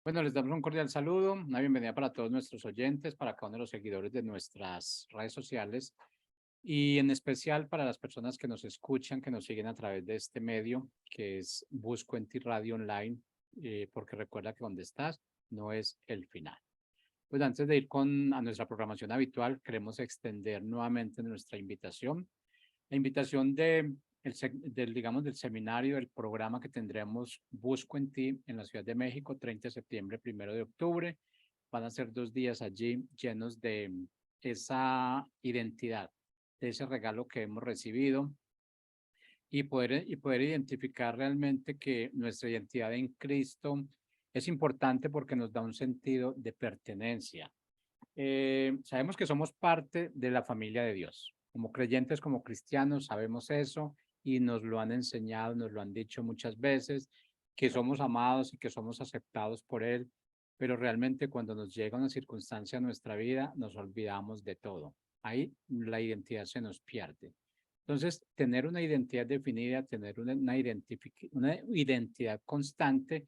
Bueno, les damos un cordial saludo, una bienvenida para todos nuestros oyentes, para cada uno de los seguidores de nuestras redes sociales y en especial para las personas que nos escuchan, que nos siguen a través de este medio, que es Busco en Ti Radio Online, porque recuerda que donde estás no es el final. Pues antes de ir a nuestra programación habitual, queremos extender nuevamente nuestra invitación. La invitación digamos, del seminario, del programa que tendremos Busco en Ti en la Ciudad de México, 30 de septiembre, 1 de octubre. Van a ser 2 días allí llenos de esa identidad, de ese regalo que hemos recibido y poder identificar realmente que nuestra identidad en Cristo es importante porque nos da un sentido de pertenencia. Sabemos que somos parte de la familia de Dios. Como creyentes, como cristianos, sabemos eso y nos lo han enseñado, nos lo han dicho muchas veces, que somos amados y que somos aceptados por Él, pero realmente cuando nos llega una circunstancia a nuestra vida, nos olvidamos de todo. Ahí la identidad se nos pierde. Entonces, tener una identidad definida, tener una identidad constante,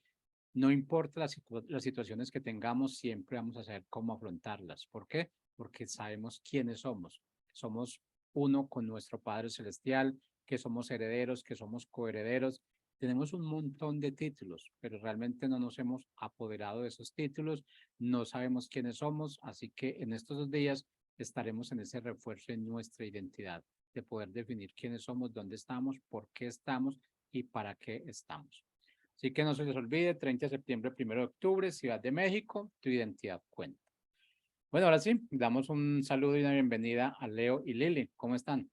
no importa las situaciones que tengamos, siempre vamos a saber cómo afrontarlas. ¿Por qué? Porque sabemos quiénes somos. Somos uno con nuestro Padre Celestial, que somos herederos, que somos coherederos. Tenemos un montón de títulos, pero realmente no nos hemos apoderado de esos títulos, no sabemos quiénes somos, así que en estos 2 días estaremos en ese refuerzo en nuestra identidad, de poder definir quiénes somos, dónde estamos, por qué estamos y para qué estamos. Así que no se les olvide, 30 de septiembre, 1 de octubre, Ciudad de México, tu identidad cuenta. Bueno, ahora sí, damos un saludo y una bienvenida a Leo y Lili. ¿Cómo están?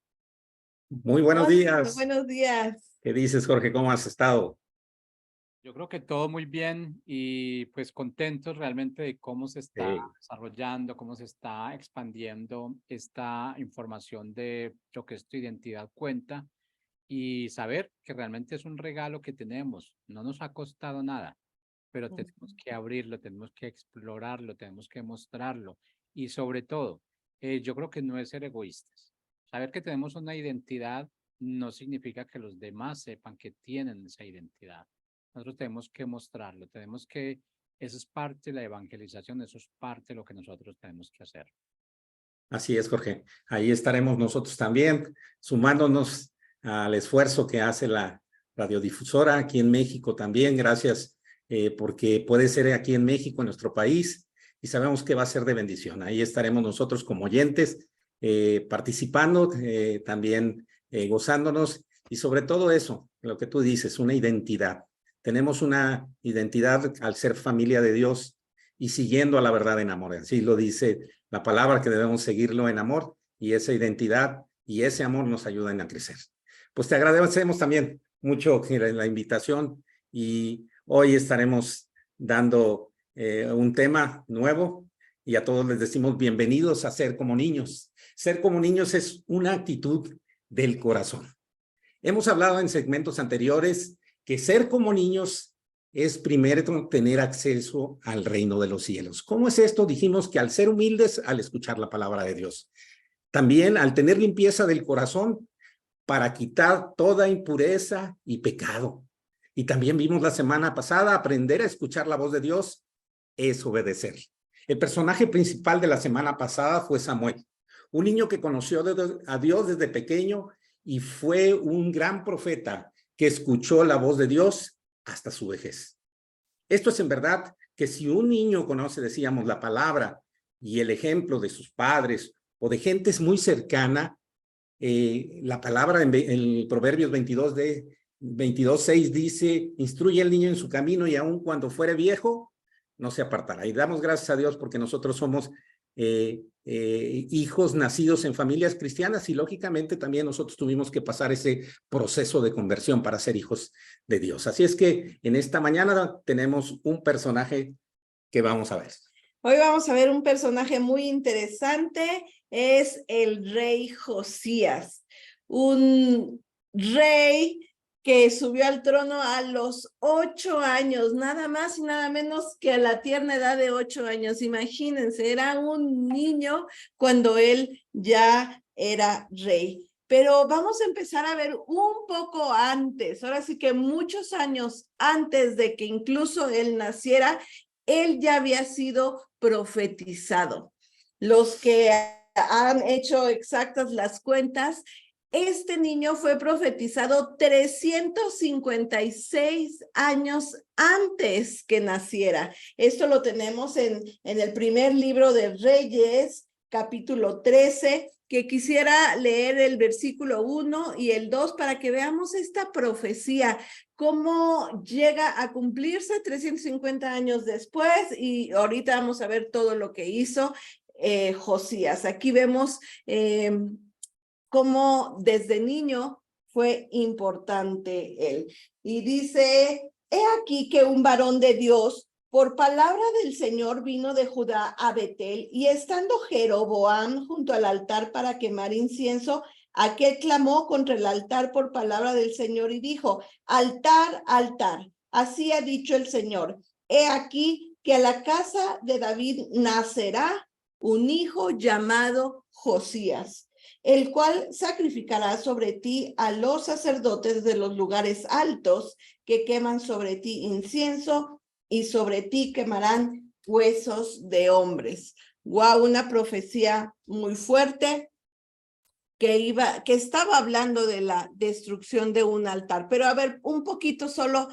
Muy buenos Hola, días. buenos días. ¿Qué dices, Jorge? ¿Cómo has estado? Yo creo que todo muy bien y pues contentos realmente de cómo se está desarrollando, cómo se está expandiendo esta información de lo que es tu identidad cuenta y saber que realmente es un regalo que tenemos. No nos ha costado nada, pero tenemos que abrirlo, tenemos que explorarlo, tenemos que mostrarlo. Y sobre todo, yo creo que no es ser egoístas. Saber que tenemos una identidad no significa que los demás sepan que tienen esa identidad. Nosotros tenemos que mostrarlo, eso es parte de la evangelización, eso es parte de lo que nosotros tenemos que hacer. Así es, Jorge. Ahí estaremos nosotros también, sumándonos al esfuerzo que hace la radiodifusora aquí en México también. Gracias, porque puede ser aquí en México, en nuestro país, y sabemos que va a ser de bendición. Ahí estaremos nosotros como oyentes, participando, también gozándonos, y sobre todo eso, lo que tú dices, una identidad. Tenemos una identidad al ser familia de Dios y siguiendo a la verdad en amor. Así lo dice la palabra, que debemos seguirlo en amor, y esa identidad y ese amor nos ayudan a crecer. Pues te agradecemos también mucho la invitación, y hoy estaremos dando un tema nuevo, y a todos les decimos bienvenidos a Ser como Niños. Ser como niños es una actitud del corazón. Hemos hablado en segmentos anteriores que ser como niños es primero tener acceso al reino de los cielos. ¿Cómo es esto? Dijimos que al ser humildes, al escuchar la palabra de Dios. También al tener limpieza del corazón para quitar toda impureza y pecado. Y también vimos la semana pasada, aprender a escuchar la voz de Dios es obedecer. El personaje principal de la semana pasada fue Samuel, un niño que conoció a Dios desde pequeño y fue un gran profeta que escuchó la voz de Dios hasta su vejez. Esto es en verdad que si un niño conoce, decíamos, la palabra y el ejemplo de sus padres o de gentes muy cercana, la palabra en Proverbios 22:6 dice, instruye al niño en su camino y aun cuando fuere viejo, no se apartará. Y damos gracias a Dios porque nosotros somos hijos nacidos en familias cristianas, y lógicamente también nosotros tuvimos que pasar ese proceso de conversión para ser hijos de Dios. Así es que en esta mañana tenemos un personaje que vamos a ver. Hoy vamos a ver un personaje muy interesante, es el rey Josías, un rey que subió al trono a los 8 años, nada más y nada menos que a la tierna edad de 8 años. Imagínense, era un niño cuando él ya era rey. Pero vamos a empezar a ver un poco antes, ahora sí que muchos años antes de que incluso él naciera, él ya había sido profetizado. Los que han hecho exactas las cuentas, este niño fue profetizado 356 años antes que naciera. Esto lo tenemos en el primer libro de Reyes, capítulo 13, que quisiera leer el versículo 1 y el 2 para que veamos esta profecía, cómo llega a cumplirse 350 años después, y ahorita vamos a ver todo lo que hizo Josías. Aquí vemos cómo desde niño fue importante él. Y dice, he aquí que un varón de Dios, por palabra del Señor, vino de Judá a Betel, y estando Jeroboam junto al altar para quemar incienso, aquel clamó contra el altar por palabra del Señor y dijo, altar, altar, así ha dicho el Señor, he aquí que a la casa de David nacerá un hijo llamado Josías, el cual sacrificará sobre ti a los sacerdotes de los lugares altos que queman sobre ti incienso, y sobre ti quemarán huesos de hombres. Guau, una profecía muy fuerte que estaba hablando de la destrucción de un altar. Pero a ver, un poquito solo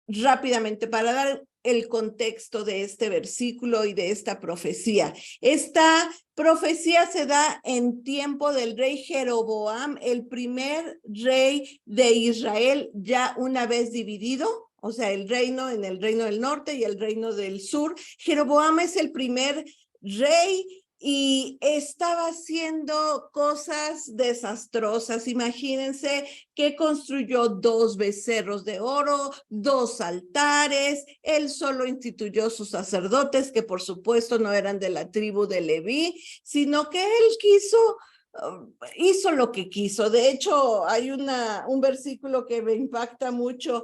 rápidamente para dar el contexto de este versículo y de esta profecía. Esta profecía se da en tiempo del rey Jeroboam, el primer rey de Israel, ya una vez dividido, o sea, el reino en el reino del norte y el reino del sur. Jeroboam es el primer rey y estaba haciendo cosas desastrosas. Imagínense que construyó 2 becerros de oro, 2 altares, él solo instituyó sus sacerdotes, que por supuesto no eran de la tribu de Leví, sino que él hizo lo que quiso. De hecho, hay un versículo que me impacta mucho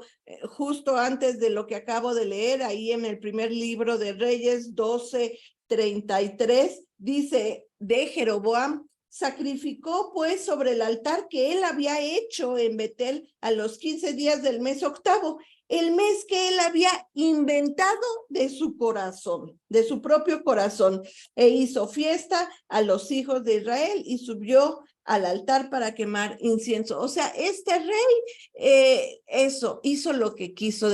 justo antes de lo que acabo de leer, ahí en el primer libro de Reyes 12:33, dice, de Jeroboam, sacrificó pues sobre el altar que él había hecho en Betel a los 15 días del mes octavo, el mes que él había inventado de su corazón, de su propio corazón, e hizo fiesta a los hijos de Israel y subió al altar para quemar incienso. O sea, este rey hizo lo que quiso,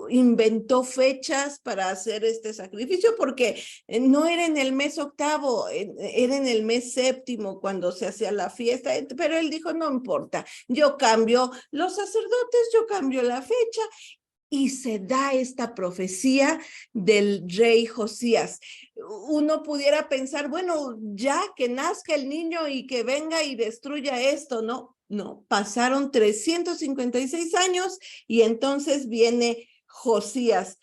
inventó fechas para hacer este sacrificio, porque no era en el mes octavo, era en el mes séptimo cuando se hacía la fiesta, pero él dijo, no importa, yo cambio los sacerdotes, yo cambio la fecha, y se da esta profecía del rey Josías. Uno pudiera pensar, bueno, ya que nazca el niño y que venga y destruya esto, ¿no? No, pasaron 356 años y entonces viene Josías,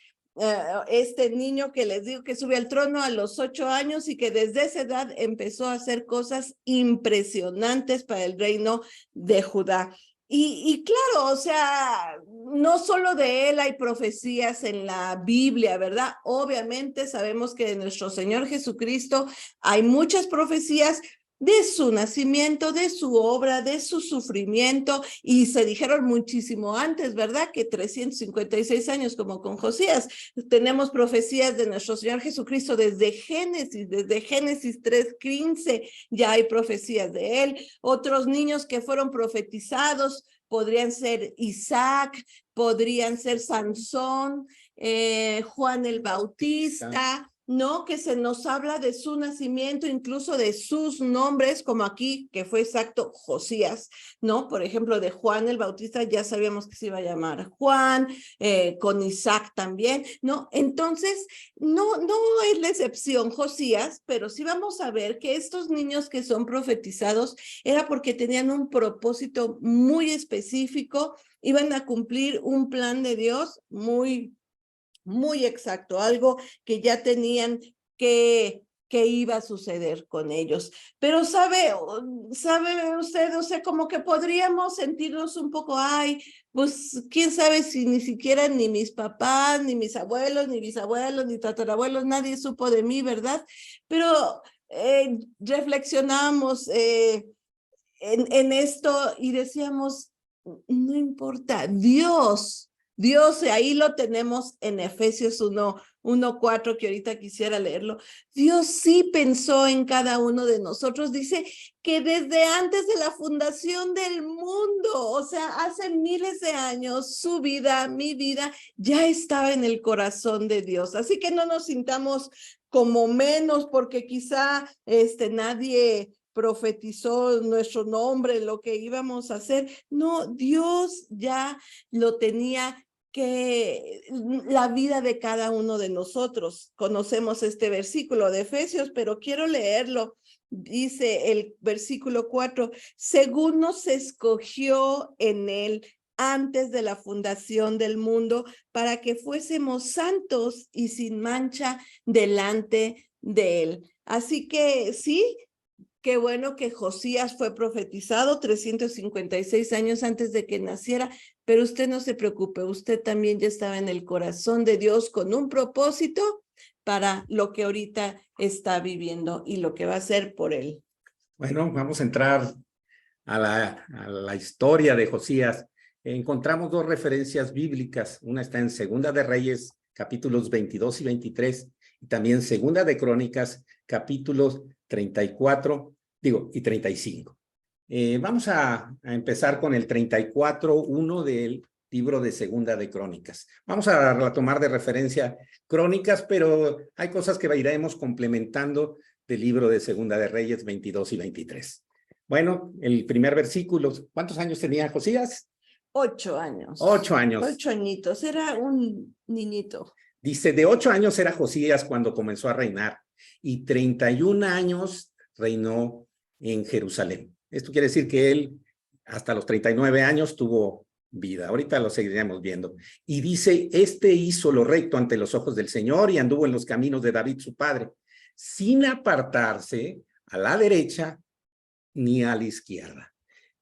este niño que les digo que sube al trono a los 8 años y que desde esa edad empezó a hacer cosas impresionantes para el reino de Judá. Y claro, o sea, no solo de él hay profecías en la Biblia, ¿verdad? Obviamente sabemos que de nuestro Señor Jesucristo hay muchas profecías de su nacimiento, de su obra, de su sufrimiento, y se dijeron muchísimo antes, ¿verdad? Que 356 años como con Josías. Tenemos profecías de nuestro Señor Jesucristo desde Génesis 3:15, ya hay profecías de él. Otros niños que fueron profetizados podrían ser Isaac, podrían ser Sansón, Juan el Bautista, ¿no? Que se nos habla de su nacimiento, incluso de sus nombres, como aquí, que fue exacto Josías, ¿no? Por ejemplo, de Juan el Bautista ya sabíamos que se iba a llamar Juan, con Isaac también, ¿no? Entonces, no es la excepción Josías, pero sí vamos a ver que estos niños que son profetizados era porque tenían un propósito muy específico, iban a cumplir un plan de Dios muy exacto, algo que ya tenían que iba a suceder con ellos. Pero sabe usted, o sea, como que podríamos sentirnos un poco, ay, pues quién sabe si ni siquiera ni mis papás, ni mis abuelos, ni bisabuelos, ni tatarabuelos, nadie supo de mí, ¿verdad? Pero reflexionamos en esto y decíamos, no importa, Dios Dios, y ahí lo tenemos en Efesios 1:4, que ahorita quisiera leerlo. Dios sí pensó en cada uno de nosotros. Dice que desde antes de la fundación del mundo, o sea, hace miles de años, su vida, mi vida, ya estaba en el corazón de Dios. Así que no nos sintamos como menos porque quizá nadie profetizó nuestro nombre, lo que íbamos a hacer. No, Dios ya lo tenía que la vida de cada uno de nosotros. Conocemos este versículo de Efesios, pero quiero leerlo. Dice el versículo 4, según nos escogió en él antes de la fundación del mundo, para que fuésemos santos y sin mancha delante de él. Así que sí, qué bueno que Josías fue profetizado 356 años antes de que naciera, pero usted no se preocupe, usted también ya estaba en el corazón de Dios con un propósito para lo que ahorita está viviendo y lo que va a hacer por él. Bueno, vamos a entrar a la historia de Josías. Encontramos dos referencias bíblicas. Una está en Segunda de Reyes, capítulos 22 y 23, y también Segunda de Crónicas, capítulos 34, y 35. Vamos a empezar con el 34:1 del libro de Segunda de Crónicas. Vamos a tomar de referencia Crónicas, pero hay cosas que iremos complementando del libro de Segunda de Reyes 22 y 23. Bueno, el primer versículo, ¿cuántos años tenía Josías? 8 años. 8 años. 8 añitos, era un niñito. Dice, de 8 años era Josías cuando comenzó a reinar y 31 años reinó en Jerusalén. Esto quiere decir que él hasta los 39 años tuvo vida. Ahorita lo seguiremos viendo. Y dice, hizo lo recto ante los ojos del Señor y anduvo en los caminos de David su padre, sin apartarse a la derecha ni a la izquierda.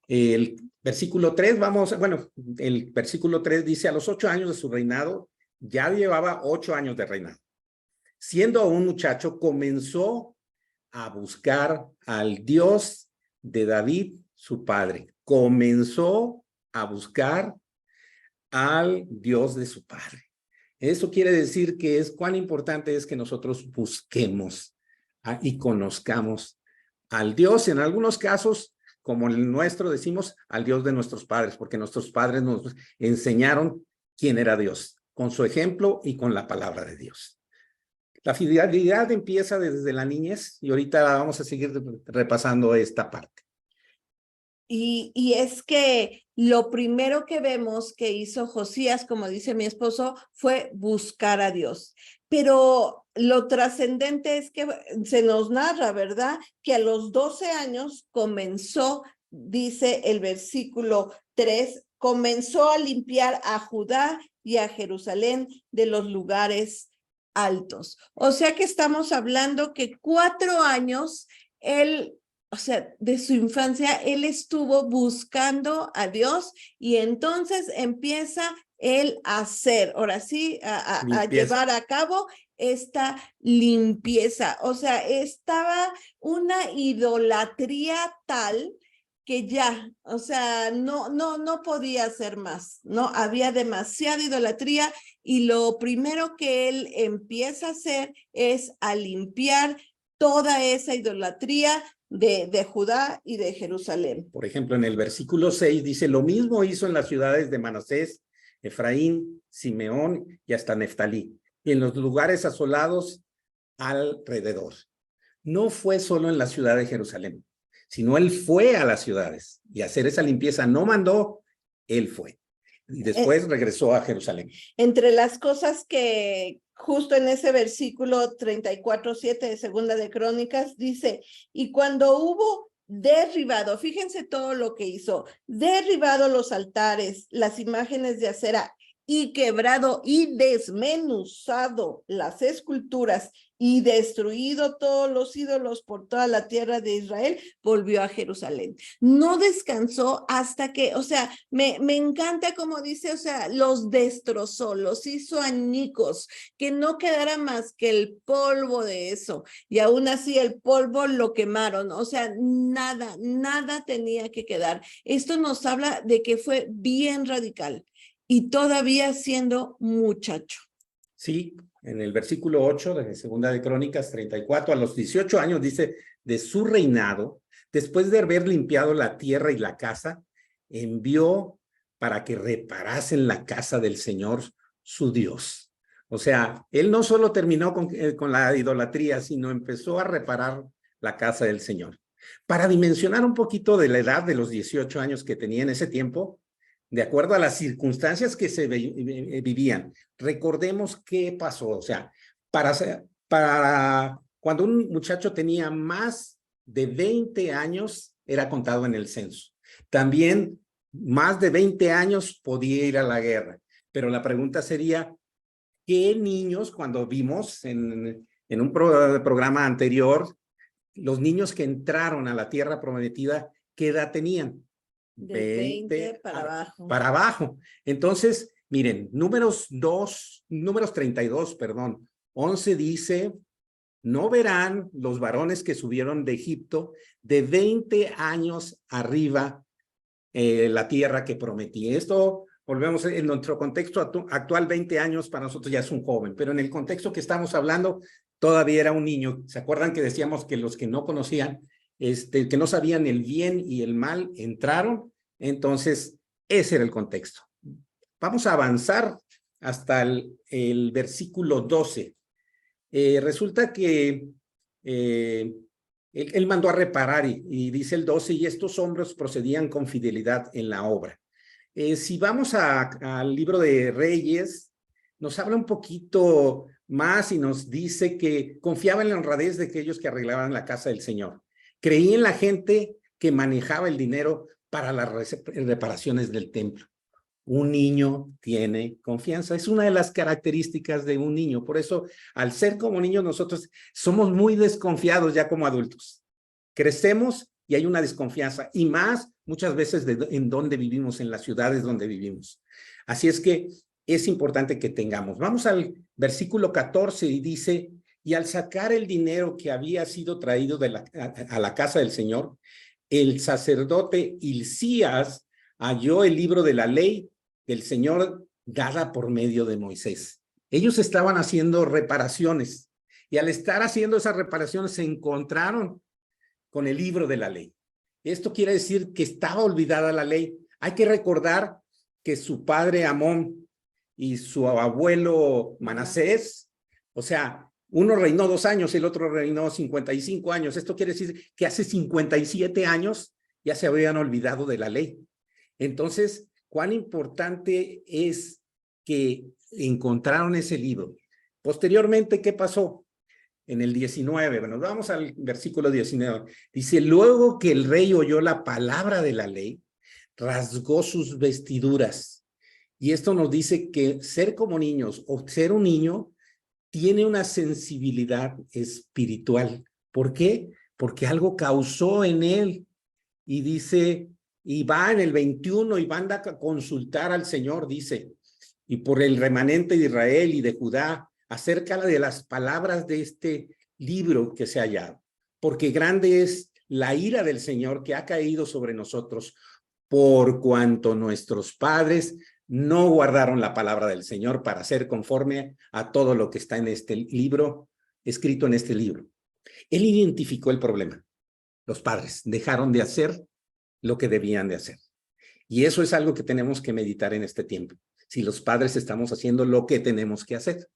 El versículo 3, el versículo 3 dice, a los 8 años de su reinado, ya llevaba 8 años de reinado. Siendo aún muchacho, comenzó a buscar al Dios de David, su padre. Comenzó a buscar al Dios de su padre. Eso quiere decir que cuán importante es que nosotros busquemos y conozcamos al Dios, en algunos casos, como el nuestro, decimos al Dios de nuestros padres, porque nuestros padres nos enseñaron quién era Dios, con su ejemplo y con la palabra de Dios. La fidelidad empieza desde la niñez y ahorita vamos a seguir repasando esta parte. Y es que lo primero que vemos que hizo Josías, como dice mi esposo, fue buscar a Dios. Pero lo trascendente es que se nos narra, ¿verdad? Que a los 12 años comenzó, dice el versículo 3, comenzó a limpiar a Judá y a Jerusalén de los lugares altos. O sea que estamos hablando que 4 años él, o sea, de su infancia, él estuvo buscando a Dios y entonces empieza él a hacer, ahora sí, a llevar a cabo esta limpieza. O sea, estaba una idolatría tal que ya, o sea, no podía hacer más, ¿no? Había demasiada idolatría y lo primero que él empieza a hacer es a limpiar toda esa idolatría de Judá y de Jerusalén. Por ejemplo, en el versículo 6 dice, lo mismo hizo en las ciudades de Manasés, Efraín, Simeón y hasta Neftalí, y en los lugares asolados alrededor. No fue solo en la ciudad de Jerusalén, sino él fue a las ciudades y a hacer esa limpieza. No mandó, él fue. Y después regresó a Jerusalén. Entre las cosas que justo en ese versículo 34:7 de Segunda de Crónicas dice, y cuando hubo derribado, fíjense todo lo que hizo, derribado los altares, las imágenes de acera y quebrado y desmenuzado las esculturas y destruido todos los ídolos por toda la tierra de Israel, volvió a Jerusalén. No descansó hasta que, o sea, me encanta como dice, o sea, los destrozó, los hizo añicos, que no quedara más que el polvo de eso. Y aún así el polvo lo quemaron, o sea, nada tenía que quedar. Esto nos habla de que fue bien radical. y todavía siendo muchacho. Sí, en el versículo 8 de Segunda de Crónicas 34, a los 18 años dice, de su reinado, después de haber limpiado la tierra y la casa, envió para que reparasen la casa del Señor, su Dios. O sea, él no solo terminó con la idolatría, sino empezó a reparar la casa del Señor. Para dimensionar un poquito de la edad de los 18 años que tenía en ese tiempo, de acuerdo a las circunstancias que se vivían, recordemos qué pasó. O sea, para cuando un muchacho tenía más de 20 años, era contado en el censo. También más de 20 años podía ir a la guerra. Pero la pregunta sería, ¿qué niños, cuando vimos en un programa anterior, los niños que entraron a la tierra prometida, qué edad tenían? De 20 para abajo. Para abajo. Entonces, miren, números 32, perdón, 11 dice, no verán los varones que subieron de Egipto de 20 años arriba la tierra que prometí. Esto, volvemos en nuestro contexto actual, 20 años para nosotros ya es un joven, pero en el contexto que estamos hablando, todavía era un niño. ¿Se acuerdan que decíamos que los que no conocían, que no sabían el bien y el mal, entraron? Entonces, ese era el contexto. Vamos a avanzar hasta el versículo 12. Resulta que él mandó a reparar y dice el 12, y estos hombres procedían con fidelidad en la obra. Si vamos al libro de Reyes, nos habla un poquito más y nos dice que confiaba en la honradez de aquellos que arreglaban la casa del Señor. Creía en la gente que manejaba el dinero para las reparaciones del templo. Un niño tiene confianza. Es una de las características de un niño. Por eso, al ser como niños, nosotros somos muy desconfiados ya como adultos. Crecemos y hay una desconfianza. Y más, muchas veces, en donde vivimos, en las ciudades donde vivimos. Así es que es importante que tengamos. Vamos al versículo 14 y dice, y al sacar el dinero que había sido traído a la casa del Señor, el sacerdote Hilcías halló el libro de la ley del Señor dada por medio de Moisés. Ellos estaban haciendo reparaciones y al estar haciendo esas reparaciones se encontraron con el libro de la ley. Esto quiere decir que estaba olvidada la ley. Hay que recordar que su padre Amón y su abuelo Manasés, o sea, uno reinó 2 años y el otro reinó 55 años. Esto quiere decir que hace 57 años ya se habían olvidado de la ley. Entonces, cuán importante es que encontraron ese libro. Posteriormente, ¿qué pasó? En el 19, bueno, vamos al versículo 19. Dice, luego que el rey oyó la palabra de la ley, rasgó sus vestiduras. Y esto nos dice que ser como niños o ser un niño tiene una sensibilidad espiritual. ¿Por qué? Porque algo causó en él. Y dice, y va en el 21 y van a consultar al Señor, dice, y por el remanente de Israel y de Judá, acerca de las palabras de este libro que se ha hallado. Porque grande es la ira del Señor que ha caído sobre nosotros, por cuanto nuestros padres no guardaron la palabra del Señor para ser conforme a todo lo que está en este libro, escrito en este libro. Él identificó el problema. Los padres dejaron de hacer lo que debían de hacer. Y eso es algo que tenemos que meditar en este tiempo. Si los padres estamos haciendo lo que tenemos que hacer.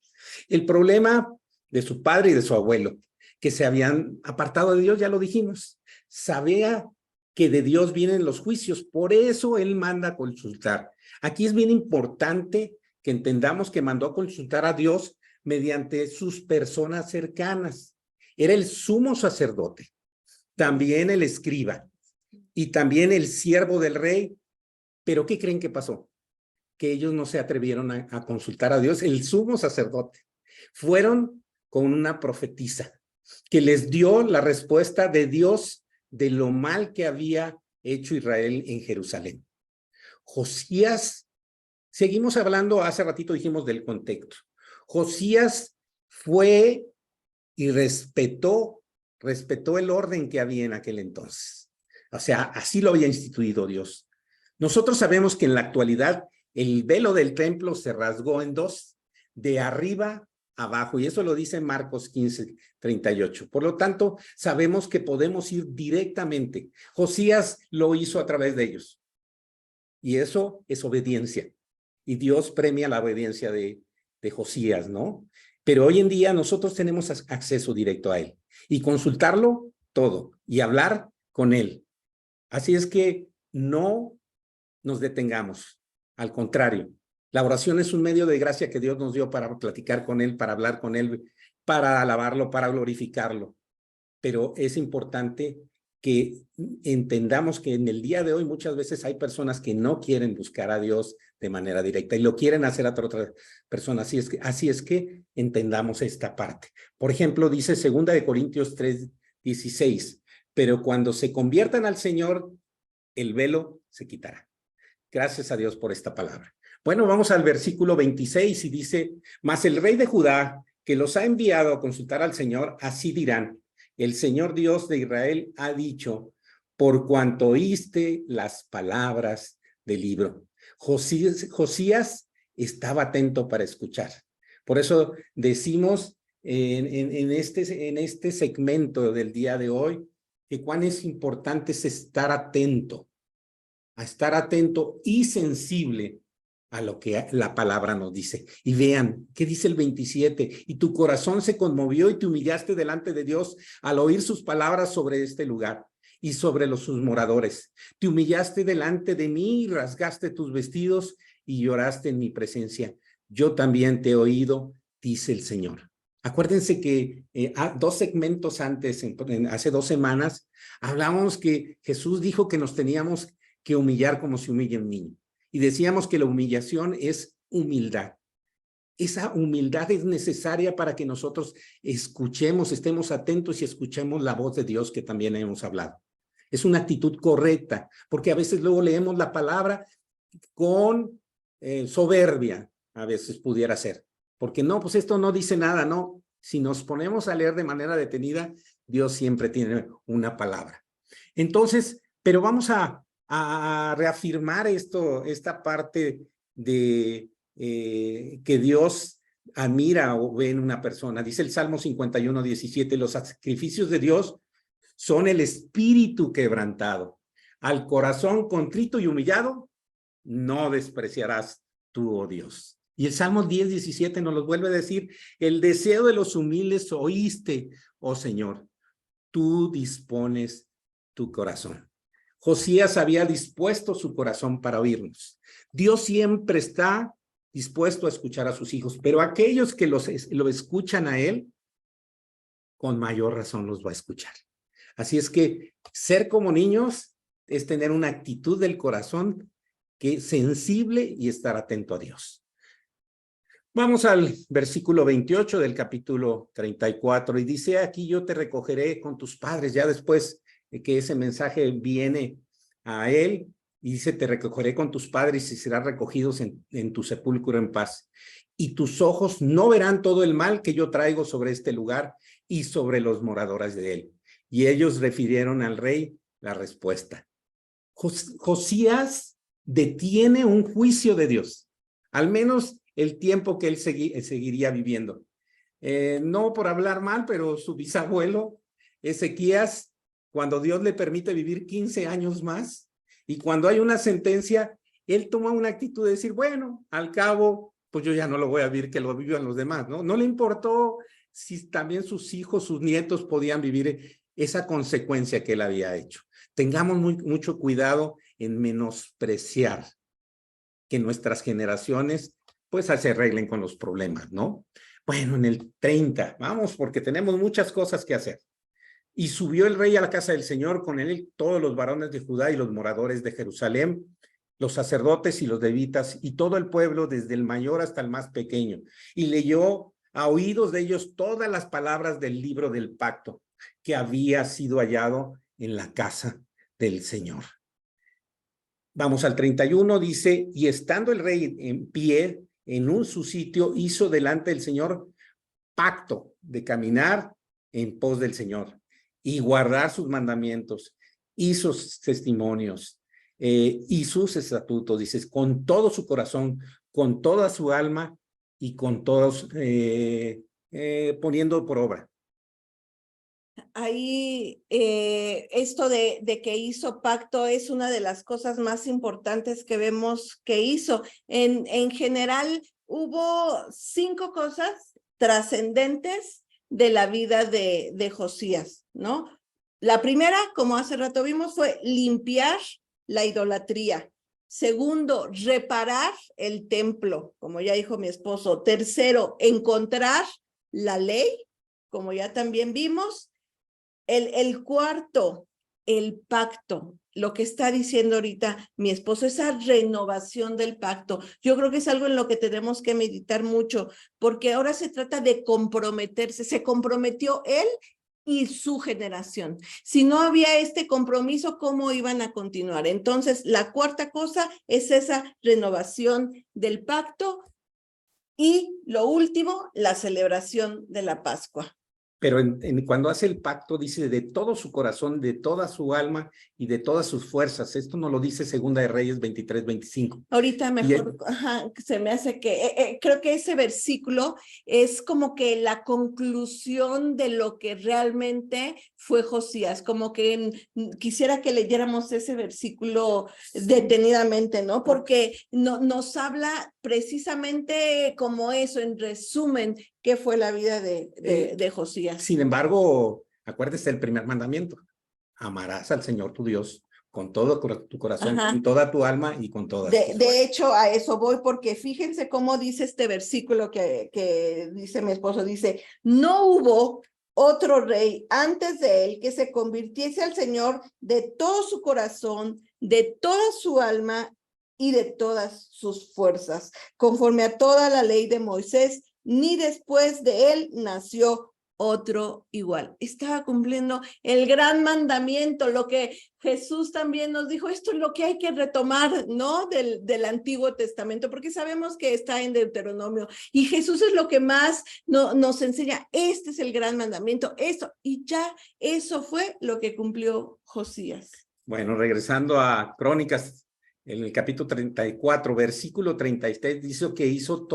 El problema de su padre y de su abuelo, que se habían apartado de Dios, ya lo dijimos. Sabía que de Dios vienen los juicios, por eso él manda a consultar. Aquí es bien importante que entendamos que mandó a consultar a Dios mediante sus personas cercanas. Era el sumo sacerdote, también el escriba y también el siervo del rey. ¿Pero qué creen que pasó? Que ellos no se atrevieron a consultar a Dios, el sumo sacerdote. Fueron con una profetisa que les dio la respuesta de Dios de lo mal que había hecho Israel en Jerusalén. Josías, seguimos hablando, hace ratito dijimos del contexto. Josías fue y respetó el orden que había en aquel entonces. O sea, así lo había instituido Dios. Nosotros sabemos que en la actualidad el velo del templo se rasgó en dos, de arriba abajo, y eso lo dice Marcos 15:38. Por lo tanto, sabemos que podemos ir directamente. Josías lo hizo a través de ellos, y eso es obediencia, y Dios premia la obediencia de Josías, ¿no? Pero hoy en día nosotros tenemos acceso directo a él, y consultarlo todo, y hablar con él. Así es que no nos detengamos, al contrario. La oración es un medio de gracia que Dios nos dio para platicar con él, para hablar con él, para alabarlo, para glorificarlo. Pero es importante que entendamos que en el día de hoy muchas veces hay personas que no quieren buscar a Dios de manera directa y lo quieren hacer a otra persona. Así es que entendamos esta parte. Por ejemplo, dice 2 Corintios 3:16, pero cuando se conviertan al Señor, el velo se quitará. Gracias a Dios por esta palabra. Bueno, vamos al versículo 26 y dice, mas el rey de Judá, que los ha enviado a consultar al Señor, así dirán, el Señor Dios de Israel ha dicho, por cuanto oíste las palabras del libro. Josías estaba atento para escuchar. Por eso decimos en este segmento del día de hoy, que cuán es importante es estar atento y sensible a lo que la palabra nos dice. Y vean, ¿qué dice el 27? Y tu corazón se conmovió y te humillaste delante de Dios al oír sus palabras sobre este lugar y sobre sus moradores. Te humillaste delante de mí y rasgaste tus vestidos y lloraste en mi presencia. Yo también te he oído, dice el Señor. Acuérdense que 2 segmentos antes, hace 2 semanas, hablábamos que Jesús dijo que nos teníamos que humillar como se humilla un niño. Y decíamos que la humillación es humildad. Esa humildad es necesaria para que nosotros escuchemos, estemos atentos y escuchemos la voz de Dios que también hemos hablado. Es una actitud correcta, porque a veces luego leemos la palabra con soberbia, a veces pudiera ser. Porque no, pues esto no dice nada, no. Si nos ponemos a leer de manera detenida, Dios siempre tiene una palabra. Entonces, pero vamos a reafirmar esta parte de que Dios admira o ve en una persona. Dice el Salmo 51:17, los sacrificios de Dios son el espíritu quebrantado. Al corazón contrito y humillado, no despreciarás tú, oh Dios. Y el Salmo 10:17 nos lo vuelve a decir, el deseo de los humildes oíste, oh Señor, tú dispones tu corazón. Josías había dispuesto su corazón para oírnos. Dios siempre está dispuesto a escuchar a sus hijos, pero aquellos que lo escuchan a él, con mayor razón los va a escuchar. Así es que ser como niños es tener una actitud del corazón que es sensible y estar atento a Dios. Vamos al versículo 28 del capítulo 34 y dice, aquí yo te recogeré con tus padres, ya después que ese mensaje viene a él y dice, te recogeré con tus padres y serás recogidos en tu sepulcro en paz. Y tus ojos no verán todo el mal que yo traigo sobre este lugar y sobre los moradores de él. Y ellos refirieron al rey la respuesta. Josías detiene un juicio de Dios, al menos el tiempo que él seguiría viviendo. No por hablar mal, pero su bisabuelo, Ezequías, cuando Dios le permite vivir 15 años más y cuando hay una sentencia, él toma una actitud de decir, bueno, al cabo, pues yo ya no lo voy a vivir, que lo vivan los demás, ¿no? No le importó si también sus hijos, sus nietos podían vivir esa consecuencia que él había hecho. Tengamos mucho cuidado en menospreciar que nuestras generaciones pues se arreglen con los problemas, ¿no? Bueno, en el 30, vamos, porque tenemos muchas cosas que hacer. Y subió el rey a la casa del Señor, con él todos los varones de Judá y los moradores de Jerusalén, los sacerdotes y los levitas, y todo el pueblo, desde el mayor hasta el más pequeño. Y leyó a oídos de ellos todas las palabras del libro del pacto que había sido hallado en la casa del Señor. Vamos al 31, dice, y estando el rey en pie en su sitio, hizo delante del Señor pacto de caminar en pos del Señor y guardar sus mandamientos y sus testimonios y sus estatutos, dices, con todo su corazón, con toda su alma y con todos poniendo por obra. Ahí esto de que hizo pacto es una de las cosas más importantes que vemos que hizo. En general, hubo 5 cosas trascendentes de la vida de Josías, ¿no? La primera, como hace rato vimos, fue limpiar la idolatría. Segundo, reparar el templo, como ya dijo mi esposo. Tercero, encontrar la ley, como ya también vimos. El cuarto, el pacto, lo que está diciendo ahorita mi esposo, esa renovación del pacto. Yo creo que es algo en lo que tenemos que meditar mucho, porque ahora se trata de comprometerse. Se comprometió él y su generación. Si no había este compromiso, ¿cómo iban a continuar? Entonces, la cuarta cosa es esa renovación del pacto y lo último, la celebración de la Pascua. Pero cuando hace el pacto, dice de todo su corazón, de toda su alma y de todas sus fuerzas. Esto nos lo dice Segunda de Reyes 23-25. Ahorita mejor, se me hace que, creo que ese versículo es como que la conclusión de lo que realmente fue Josías, como que quisiera que leyéramos ese versículo detenidamente, ¿no? Porque nos habla precisamente como eso, en resumen, qué fue la vida de Josías. Sin embargo, acuérdese del primer mandamiento. Amarás al Señor tu Dios con todo tu corazón, con toda tu alma y con todas tus fuerzas. De hecho, a eso voy, porque fíjense cómo dice este versículo que dice mi esposo, dice, no hubo otro rey antes de él que se convirtiese al Señor de todo su corazón, de toda su alma y de todas sus fuerzas, conforme a toda la ley de Moisés, ni después de él nació otro igual. Estaba cumpliendo el gran mandamiento, lo que Jesús también nos dijo, esto es lo que hay que retomar, ¿no? Del Antiguo Testamento, porque sabemos que está en Deuteronomio, y Jesús es lo que más nos enseña, este es el gran mandamiento, esto, y ya eso fue lo que cumplió Josías. Bueno, regresando a Crónicas, en el capítulo 34, versículo 33, dice que hizo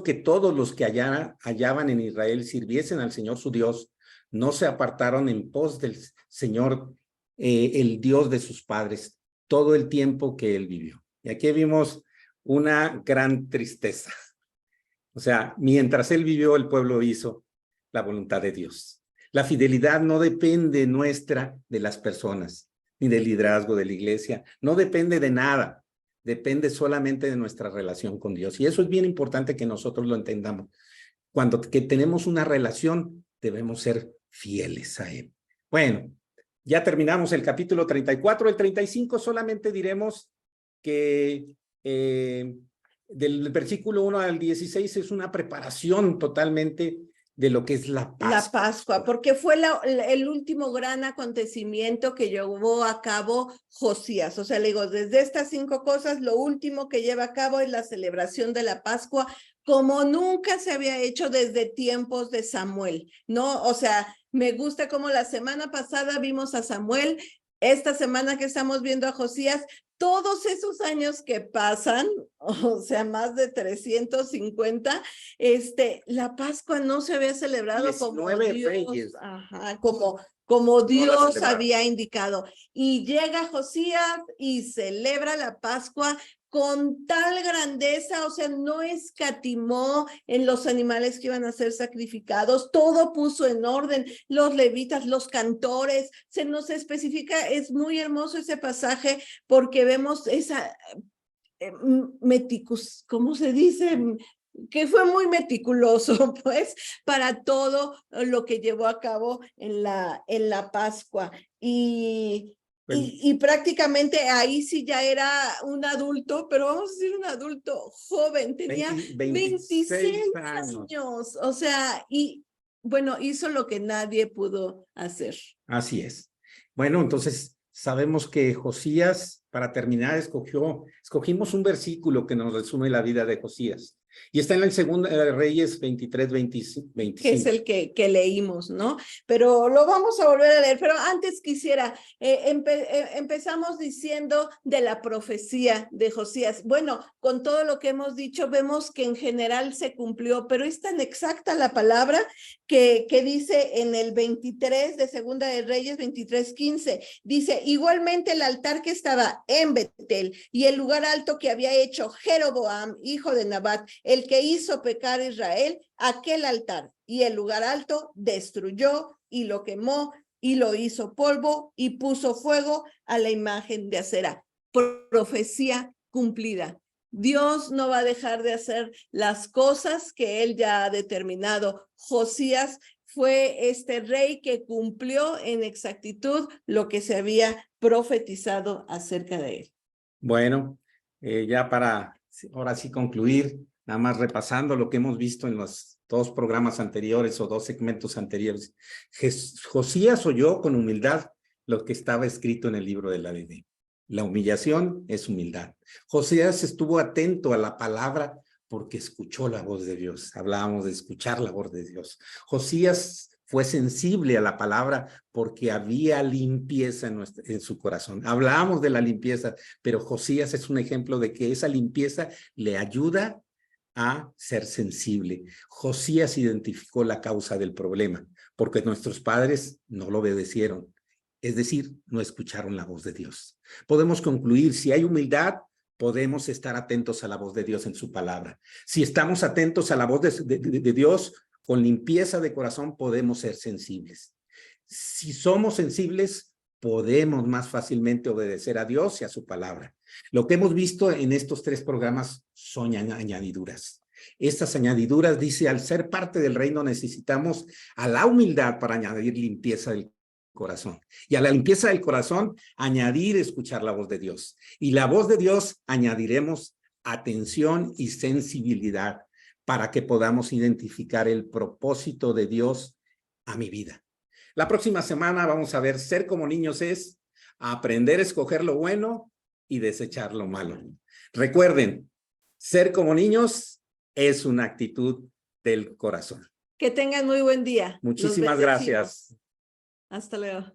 que todos los que hallaban en Israel sirviesen al Señor su Dios, no se apartaron en pos del Señor, el Dios de sus padres, todo el tiempo que él vivió. Y aquí vimos una gran tristeza. O sea, mientras él vivió, el pueblo hizo la voluntad de Dios. La fidelidad no depende nuestra de las personas, ni del liderazgo de la iglesia, no depende de nada. Depende solamente de nuestra relación con Dios. Y eso es bien importante que nosotros lo entendamos. Cuando que tenemos una relación, debemos ser fieles a Él. Bueno, ya terminamos el capítulo 34. El 35 solamente diremos que del versículo 1 al 16 es una preparación totalmente de lo que es la Pascua. La Pascua, porque fue el último gran acontecimiento que llevó a cabo Josías. O sea, le digo, desde estas 5 cosas, lo último que lleva a cabo es la celebración de la Pascua, como nunca se había hecho desde tiempos de Samuel, ¿no? O sea, me gusta como la semana pasada vimos a Samuel, esta semana que estamos viendo a Josías, todos esos años que pasan, o sea, más de 350, la Pascua no se había celebrado como Dios, como Dios había indicado. Y llega Josías y celebra la Pascua con tal grandeza, o sea, no escatimó en los animales que iban a ser sacrificados, todo puso en orden, los levitas, los cantores, se nos especifica, es muy hermoso ese pasaje porque vemos esa ¿cómo se dice? Que fue muy meticuloso, pues, para todo lo que llevó a cabo en la Pascua. Y prácticamente ahí sí ya era un adulto, pero vamos a decir un adulto joven, tenía 26 años, o sea, y bueno, hizo lo que nadie pudo hacer. Así es. Bueno, entonces sabemos que Josías para terminar, escogimos un versículo que nos resume la vida de Josías. Y está en el segundo Reyes 23, 25. Que es el que leímos, ¿no? Pero lo vamos a volver a leer. Pero antes quisiera, empezamos diciendo de la profecía de Josías. Bueno, con todo lo que hemos dicho, vemos que en general se cumplió, pero es tan exacta la palabra que dice en el 23 de Segunda de Reyes 23:15, dice, igualmente el altar que estaba en Betel y el lugar alto que había hecho Jeroboam, hijo de Nabat, el que hizo pecar a Israel, aquel altar y el lugar alto destruyó y lo quemó y lo hizo polvo y puso fuego a la imagen de acera. Profecía cumplida. Dios no va a dejar de hacer las cosas que él ya ha determinado. Josías fue este rey que cumplió en exactitud lo que se había profetizado acerca de él. Bueno, ya para ahora sí concluir, nada más repasando lo que hemos visto en los 2 programas anteriores o 2 segmentos anteriores. Josías oyó con humildad lo que estaba escrito en el libro de la ley. La humillación es humildad. Josías estuvo atento a la palabra porque escuchó la voz de Dios. Hablábamos de escuchar la voz de Dios. Josías fue sensible a la palabra porque había limpieza en su corazón. Hablábamos de la limpieza, pero Josías es un ejemplo de que esa limpieza le ayuda a ser sensible. Josías identificó la causa del problema porque nuestros padres no lo obedecieron. Es decir, no escucharon la voz de Dios. Podemos concluir, si hay humildad, podemos estar atentos a la voz de Dios en su palabra. Si estamos atentos a la voz de Dios, con limpieza de corazón podemos ser sensibles. Si somos sensibles, podemos más fácilmente obedecer a Dios y a su palabra. Lo que hemos visto en estos 3 programas son añadiduras. Estas añadiduras, dice, al ser parte del reino necesitamos a la humildad para añadir limpieza del corazón. Y a la limpieza del corazón, añadir escuchar la voz de Dios. Y la voz de Dios añadiremos atención y sensibilidad para que podamos identificar el propósito de Dios a mi vida. La próxima semana vamos a ver, ser como niños es aprender a escoger lo bueno y desechar lo malo. Recuerden, ser como niños es una actitud del corazón. Que tengan muy buen día. Muchísimas gracias. Hasta luego.